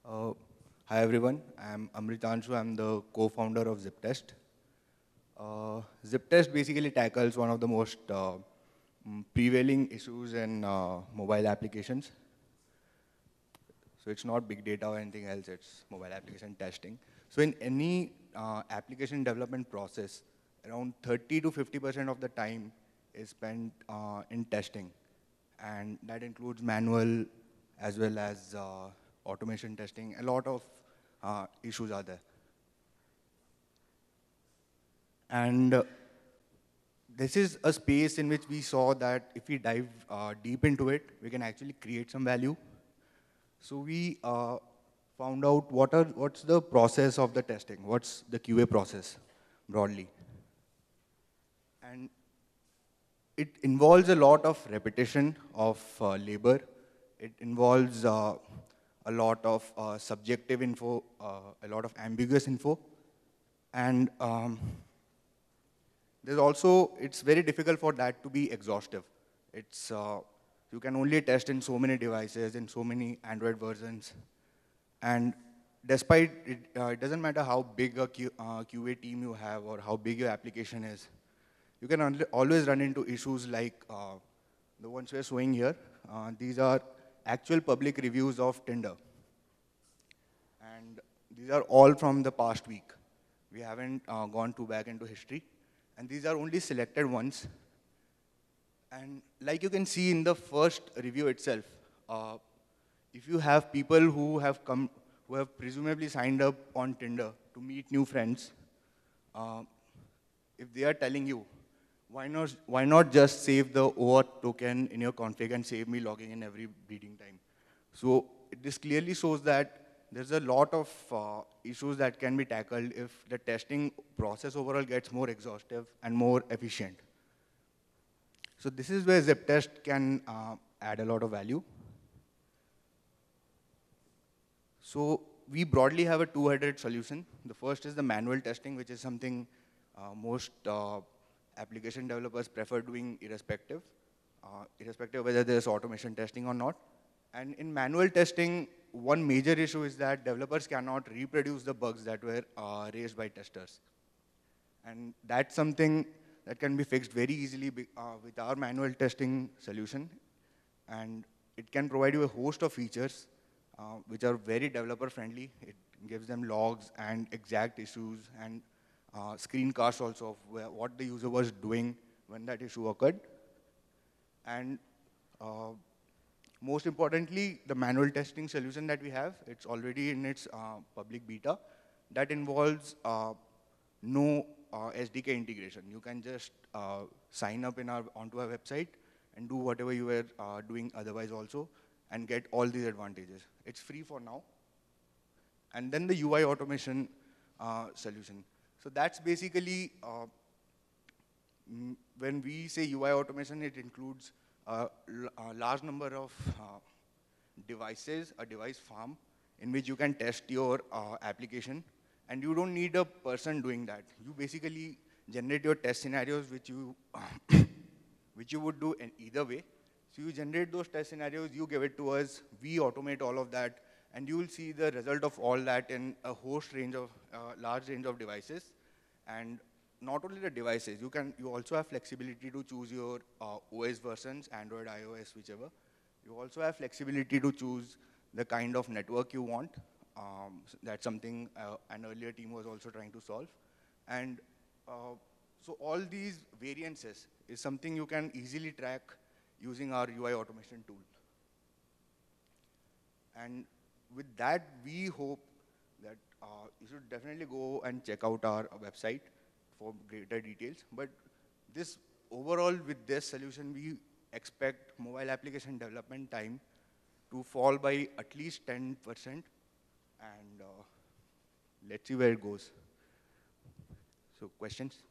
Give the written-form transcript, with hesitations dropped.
Uh, Hi everyone, I'm Amritanshu, I'm the co-founder of Ziptest. Ziptest basically tackles one of the most prevailing issues in mobile applications. So it's not big data or anything else, it's mobile application testing. So in any application development process, around 30 to 50% of the time is spent in testing. And that includes manual as well as automation testing. A lot of issues are there. And this is a space in which we saw that if we dive deep into it, we can actually create some value. So we found out what's the process of the testing, what's the QA process broadly. And it involves a lot of repetition of labor. It involves a lot of subjective info, a lot of ambiguous info. And it's very difficult for that to be exhaustive. You can only test in so many devices, in so many Android versions. And despite it doesn't matter how big a QA team you have or how big your application is, you can always run into issues like the ones we're showing here. These are actual public reviews of Tinder. And these are all from the past week. We haven't gone too back into history. And these are only selected ones. And like you can see in the first review itself, if you have people who have presumably signed up on Tinder to meet new friends, if they are telling you, why not just save the OAuth token in your config and save me logging in every meeting time? So this clearly shows that there's a lot of issues that can be tackled if the testing process overall gets more exhaustive and more efficient. So this is where Ziptest can add a lot of value. So we broadly have a two-headed solution. The first is the manual testing, which is something most application developers prefer doing irrespective of whether there's automation testing or not. And in manual testing, one major issue is that developers cannot reproduce the bugs that were raised by testers. And that's something that can be fixed very easily with our manual testing solution. And it can provide you a host of features which are very developer friendly. It gives them logs and exact issues and screencasts also of what the user was doing when that issue occurred. And most importantly, the manual testing solution that we have, it's already in its public beta. That involves no SDK integration. You can just sign up onto our website and do whatever you were doing otherwise also and get all these advantages. It's free for now. And then the UI automation solution. So that's basically, when we say UI automation, it includes a large number of devices, a device farm, in which you can test your application. And you don't need a person doing that. You basically generate your test scenarios, which you, which you would do in either way. So you generate those test scenarios, you give it to us, we automate all of that, and you will see the result of all that in a large range of devices. And not only the devices, you also have flexibility to choose your OS versions, Android, iOS, whichever. You also have flexibility to choose the kind of network you want. So that's something an earlier team was also trying to solve. And so all these variances is something you can easily track using our UI automation tool. And with that, we hope that you should definitely go and check out our website for greater details. But overall, with this solution, we expect mobile application development time to fall by at least 10%. And let's see where it goes. So questions?